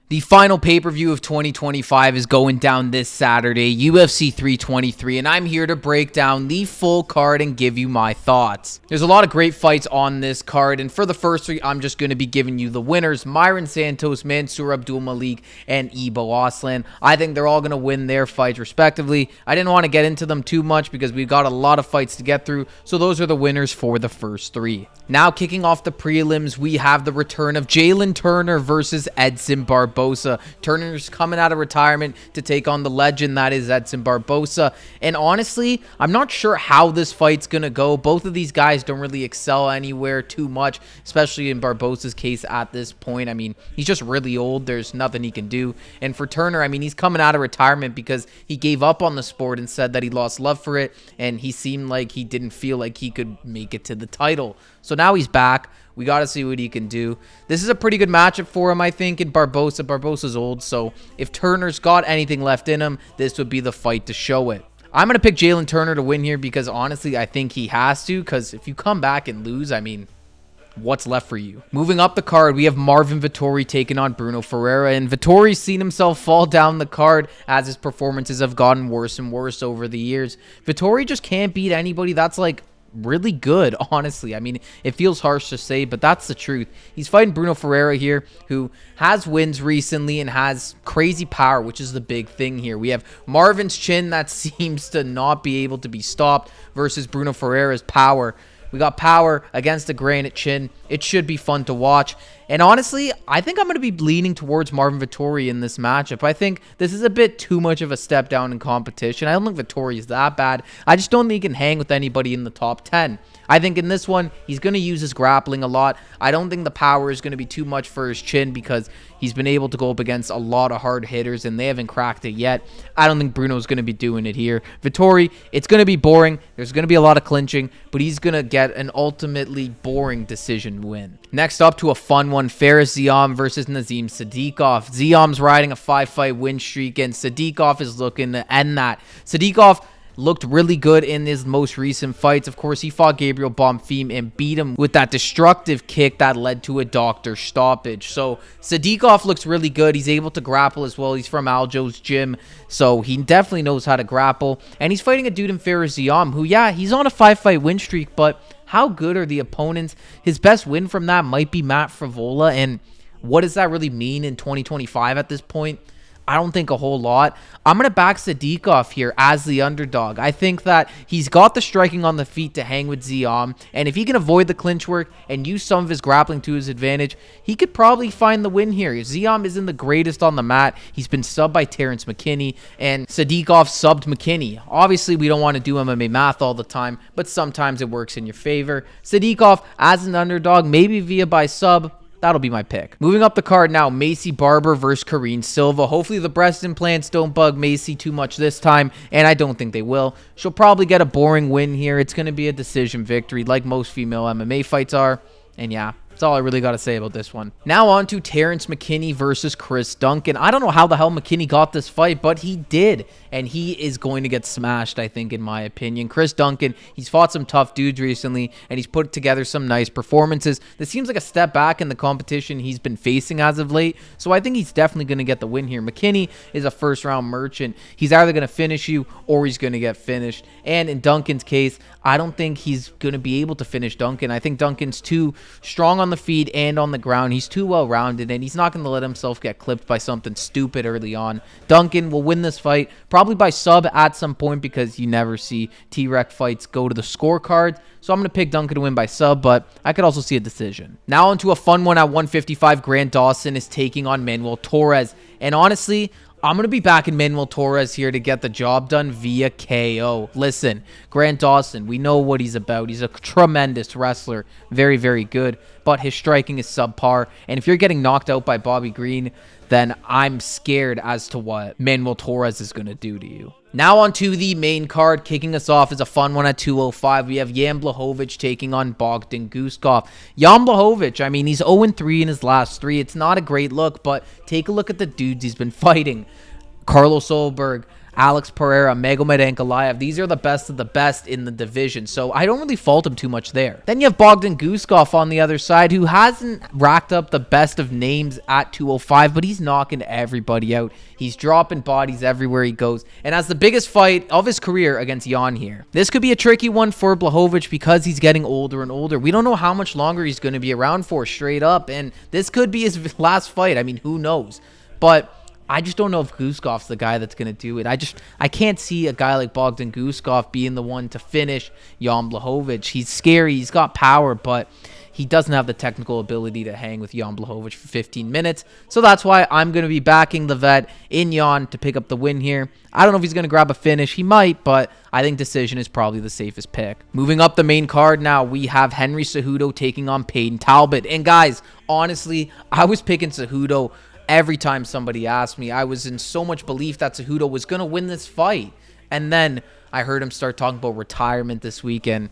The final pay-per-view of 2025 is going down this Saturday, UFC 323, and I'm here to break down the full card and give you my thoughts. There's a lot of great fights on this card, and for the first three, I'm just going to be giving you the winners: Myron Santos, Mansour Abdulmalik, and Ibo Aslan. I think they're all going to win their fights respectively. I didn't want to get into them too much because we've got a lot of fights to get through, so those are the winners for the first three. Now, kicking off the prelims, we have the return of Jalen Turner versus Edson Barboza. Turner's coming out of retirement to take on the legend that is Edson Barboza. And honestly, I'm not sure how this fight's going to go. Both of these guys don't really excel anywhere too much, especially in Barboza's case at this point. I mean, he's just really old. There's nothing he can do. And for Turner, I mean, he's coming out of retirement because he gave up on the sport and said that he lost love for it. And he seemed like he didn't feel like he could make it to the title. So now he's back. We got to see what he can do. This is a pretty good matchup for him, I think, in Barboza. Barboza's old, so if Turner's got anything left in him, this would be the fight to show it. I'm going to pick Jalen Turner to win here because, honestly, I think he has to, because if you come back and lose, I mean, what's left for you? Moving up the card, we have Marvin Vettori taking on Bruno Ferreira, and Vettori's seen himself fall down the card as his performances have gotten worse and worse over the years. Vettori just can't beat anybody that's like really good, honestly. I mean, it feels harsh to say, but that's the truth. He's fighting Bruno Ferreira here, who has wins recently and has crazy power, which is the big thing here. We have Marvin's chin that seems to not be able to be stopped versus Bruno Ferreira's power. We got power against a granite chin. It should be fun to watch. And honestly, I think I'm going to be leaning towards Marvin Vettori in this matchup. I think this is a bit too much of a step down in competition. I don't think Vettori is that bad. I just don't think he can hang with anybody in the top 10. I think in this one, he's going to use his grappling a lot. I don't think the power is going to be too much for his chin because he's been able to go up against a lot of hard hitters and they haven't cracked it yet. I don't think Bruno's going to be doing it here. Vettori, it's going to be boring. There's going to be a lot of clinching, but he's going to get an ultimately boring decision win. Next up to a fun one, Fares Ziam versus Nazim Sadikov. Ziam's riding a 5-fight win streak and Sadikov is looking to end that. Sadikov looked really good in his most recent fights. Of course, he fought Gabriel Bonfim and beat him with that destructive kick that led to a doctor stoppage. So Sadikov looks really good. He's able to grapple as well. He's from Aljo's gym, so he definitely knows how to grapple. And he's fighting a dude in Fares Ziam who, yeah, he's on a 5-fight win streak, but how good are the opponents? His best win from that might be Matt Frivola, and what does that really mean in 2025 at this point? I don't think a whole lot. I'm going to back Sadikov here as the underdog. I think that he's got the striking on the feet to hang with Ziam, and if he can avoid the clinch work and use some of his grappling to his advantage, he could probably find the win here. Ziam isn't the greatest on the mat. He's been subbed by Terrence McKinney, and Sadikov subbed McKinney. Obviously, we don't want to do MMA math all the time, but sometimes it works in your favor. Sadikov as an underdog, maybe via by sub. That'll be my pick. Moving up the card now, Macy Barber versus Karine Silva. Hopefully the breast implants don't bug Macy too much this time, and I don't think they will. She'll probably get a boring win here. It's going to be a decision victory like most female MMA fights are, and yeah. That's all I really got to say about this one. Now on to Terrence McKinney versus Chris Duncan. I don't know how the hell McKinney got this fight, but he did. And he is going to get smashed, I think, in my opinion. Chris Duncan, he's fought some tough dudes recently, and he's put together some nice performances. This seems like a step back in the competition he's been facing as of late, so I think he's definitely going to get the win here. McKinney is a first-round merchant. He's either going to finish you or he's going to get finished. And in Duncan's case, I don't think he's going to be able to finish Duncan. I think Duncan's too strong on the feet and on the ground. He's too well-rounded, and he's not going to let himself get clipped by something stupid early on. Duncan will win this fight, probably by sub at some point, because you never see T-Rec fights go to the scorecard. So I'm going to pick Duncan to win by sub, but I could also see a decision. Now onto a fun one at 155. Grant Dawson is taking on Manuel Torres. And honestly, I'm going to be backing Manuel Torres here to get the job done via KO. Listen, Grant Dawson, we know what he's about. He's a tremendous wrestler. Very, very good. But his striking is subpar. And if you're getting knocked out by Bobby Green, then I'm scared as to what Manuel Torres is going to do to you. Now on to the main card. Kicking us off is a fun one at 205. We have Jan Blachowicz taking on Bogdan Guskov. Jan Blachowicz, I mean, he's 0-3 in his last 3. It's not a great look, but take a look at the dudes he's been fighting. Carlos Solberg, Alex Pereira, Magomed Ankalaev. These are the best of the best in the division, so I don't really fault him too much there. Then you have Bogdan Guskov on the other side, who hasn't racked up the best of names at 205, but he's knocking everybody out. He's dropping bodies everywhere he goes, and has the biggest fight of his career against Jan here. This could be a tricky one for Blachowicz because he's getting older and older. We don't know how much longer he's going to be around for straight up, and this could be his last fight. I mean, who knows? But I just don't know if Guskov's the guy that's going to do it. I can't see a guy like Bogdan Guskov being the one to finish Jan Blachowicz. He's scary. He's got power, but he doesn't have the technical ability to hang with Jan Blachowicz for 15 minutes. So that's why I'm going to be backing the vet in Jan to pick up the win here. I don't know if he's going to grab a finish. He might, but I think decision is probably the safest pick. Moving up the main card now, we have Henry Cejudo taking on Payton Talbot. And guys, honestly, I was picking Cejudo every time somebody asked me. I was in so much belief that Cejudo was going to win this fight. And then I heard him start talking about retirement this weekend.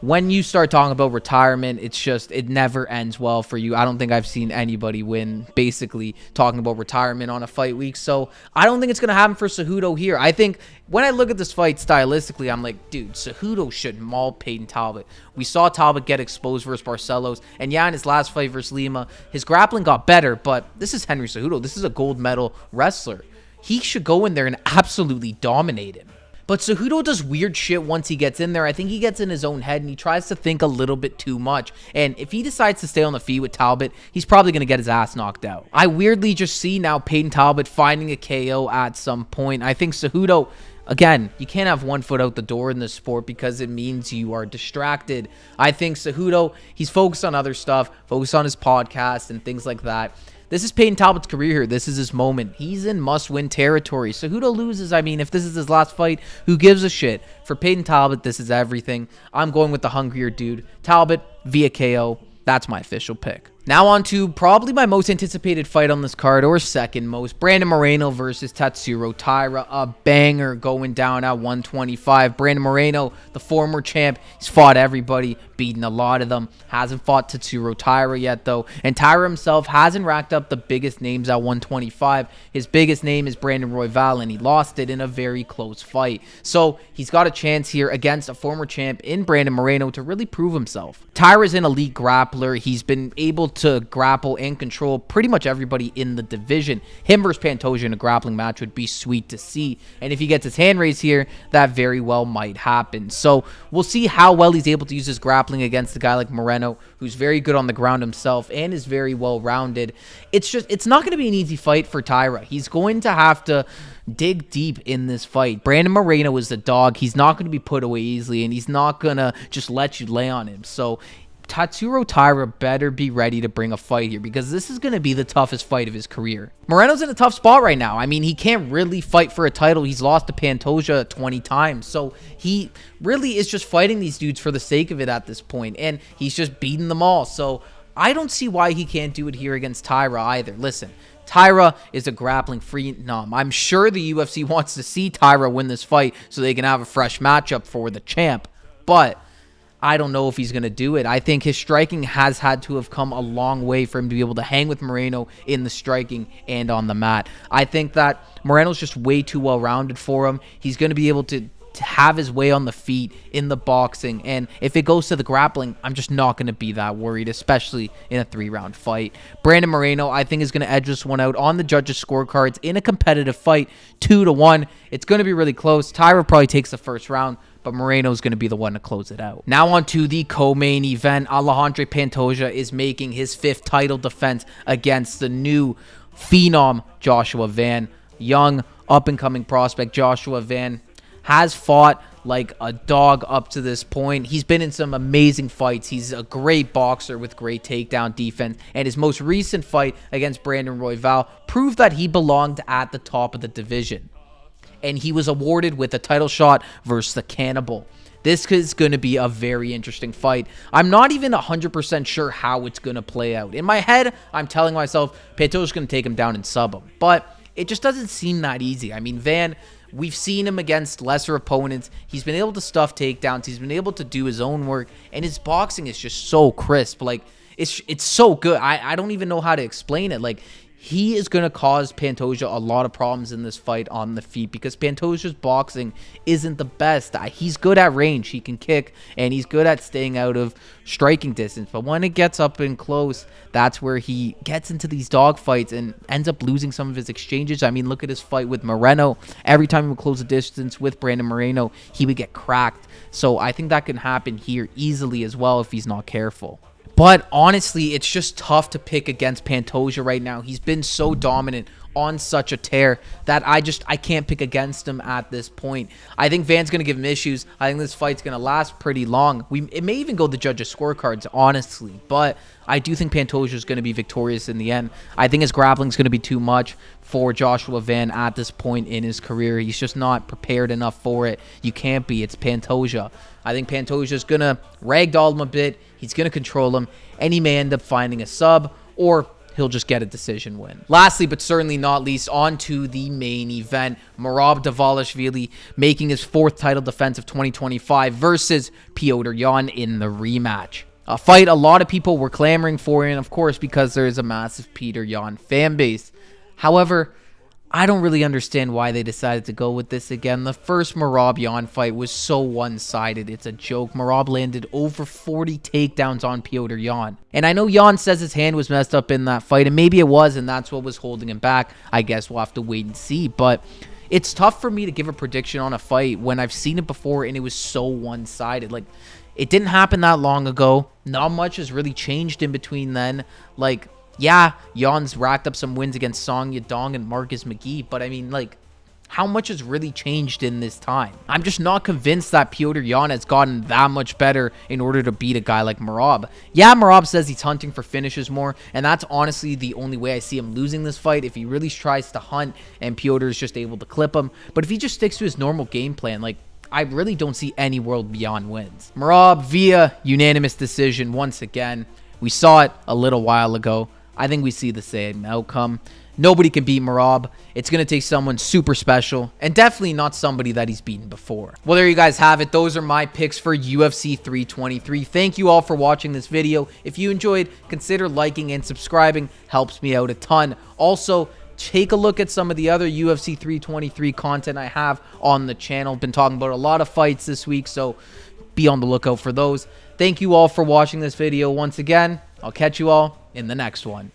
When you start talking about retirement, it never ends well for you. I don't think I've seen anybody win basically talking about retirement on a fight week. So I don't think it's going to happen for Cejudo here. I think when I look at this fight stylistically, I'm like, dude, Cejudo should maul Payton Talbot. We saw Talbot get exposed versus Barcelos. And yeah, in his last fight versus Lima, his grappling got better. But this is Henry Cejudo. This is a gold medal wrestler. He should go in there and absolutely dominate him. But Cejudo does weird shit once he gets in there. I think he gets in his own head and he tries to think a little bit too much. And if he decides to stay on the feet with Talbot, he's probably going to get his ass knocked out. I weirdly just see now Payton Talbot finding a KO at some point. I think Cejudo, again, you can't have one foot out the door in this sport because it means you are distracted. I think Cejudo, he's focused on other stuff, focused on his podcast and things like that. This is Payton Talbot's career here. This is his moment. He's in must-win territory. Cejudo loses. I mean, if this is his last fight, who gives a shit? For Payton Talbot, this is everything. I'm going with the hungrier dude. Talbot via KO. That's my official pick. Now on to probably my most anticipated fight on this card, or second most. Brandon Moreno versus Tatsuro Taira. A banger going down at 125. Brandon Moreno, the former champ, he's fought everybody, beaten a lot of them. Hasn't fought Tatsuro Taira yet, though. And Taira himself hasn't racked up the biggest names at 125. His biggest name is Brandon Royval, and he lost it in a very close fight. So he's got a chance here against a former champ in Brandon Moreno to really prove himself. Taira's an elite grappler. He's been able to grapple and control pretty much everybody in the division. Him versus Pantoja in a grappling match would be sweet to see. And if he gets his hand raised here, that very well might happen. So we'll see how well he's able to use his grappling against a guy like Moreno, who's very good on the ground himself and is very well-rounded. It's not going to be an easy fight for Taira. He's going to have to dig deep in this fight. Brandon Moreno is the dog. He's not going to be put away easily, and he's not going to just let you lay on him. So Tatsuro Taira better be ready to bring a fight here because this is going to be the toughest fight of his career. Moreno's in a tough spot right now. I mean, he can't really fight for a title. He's lost to Pantoja 20 times. So he really is just fighting these dudes for the sake of it at this point, and he's just beating them all. So I don't see why he can't do it here against Taira either. Listen, Taira is a grappling phenom. I'm sure the UFC wants to see Taira win this fight so they can have a fresh matchup for the champ, but I don't know if he's going to do it. I think his striking has had to have come a long way for him to be able to hang with Moreno in the striking and on the mat. I think that Moreno's just way too well-rounded for him. He's going to be able to have his way on the feet in the boxing, and if it goes to the grappling, I'm just not going to be that worried, especially in a 3-round fight. Brandon Moreno, I think, is going to edge this one out on the judges' scorecards in a competitive fight, 2-1. It's going to be really close. Taira probably takes the first round, but Moreno's going to be the one to close it out. Now on to the co-main event. Alejandro Pantoja is making his 5th title defense against the new phenom Joshua Van. Young, up-and-coming prospect Joshua Van has fought like a dog up to this point. He's been in some amazing fights. He's a great boxer with great takedown defense, and his most recent fight against Brandon Royval proved that he belonged at the top of the division. And he was awarded with a title shot versus the Cannibal. This is going to be a very interesting fight. I'm not even 100% sure how it's going to play out. In my head, I'm telling myself Pantoja's going to take him down and sub him. But it just doesn't seem that easy. I mean, Van, we've seen him against lesser opponents. He's been able to stuff takedowns. He's been able to do his own work. And his boxing is just so crisp. Like, it's so good. I don't even know how to explain it. Like, he is going to cause Pantoja a lot of problems in this fight on the feet because Pantoja's boxing isn't the best. He's good at range. He can kick, and he's good at staying out of striking distance. But when it gets up and close, that's where he gets into these dog fights and ends up losing some of his exchanges. I mean, look at his fight with Moreno. Every time he would close the distance with Brandon Moreno, he would get cracked. So I think that can happen here easily as well if he's not careful. But honestly, it's just tough to pick against Pantoja right now. He's been so dominant on such a tear that I can't pick against him at this point. I think Van's going to give him issues. I think this fight's going to last pretty long. It may even go the judges' scorecards, honestly. But I do think Pantoja is going to be victorious in the end. I think his grappling is going to be too much for Joshua Van at this point in his career. He's just not prepared enough for it. You can't be. It's Pantoja. I think Pantoja is going to ragdoll him a bit. He's going to control him, and he may end up finding a sub, or he'll just get a decision win. Lastly, but certainly not least, on to the main event. Merab Dvalishvili making his 4th title defense of 2025 versus Petr Yan in the rematch. A fight a lot of people were clamoring for, and of course, because there is a massive Petr Yan fan base. However, I don't really understand why they decided to go with this again. The first Merab Yan fight was so one-sided. It's a joke. Merab landed over 40 takedowns on Petr Yan. And I know Yan says his hand was messed up in that fight, and maybe it was, and that's what was holding him back. I guess we'll have to wait and see. But it's tough for me to give a prediction on a fight when I've seen it before and it was so one-sided. Like, it didn't happen that long ago. Not much has really changed in between then. Like, yeah, Yan's racked up some wins against Song Yadong and Marcus McGee, but I mean, like, how much has really changed in this time? I'm just not convinced that Petr Yan has gotten that much better in order to beat a guy like Merab. Yeah, Merab says he's hunting for finishes more, and that's honestly the only way I see him losing this fight, if he really tries to hunt and Petr is just able to clip him. But if he just sticks to his normal game plan, like, I really don't see any world Yan wins. Merab via unanimous decision once again. We saw it a little while ago. I think we see the same outcome. Nobody can beat Merab. It's going to take someone super special, and definitely not somebody that he's beaten before. Well, there you guys have it. Those are my picks for UFC 323. Thank you all for watching this video. If you enjoyed, consider liking and subscribing. Helps me out a ton. Also, take a look at some of the other UFC 323 content I have on the channel. Been talking about a lot of fights this week, so be on the lookout for those. Thank you all for watching this video once again. I'll catch you all in the next one.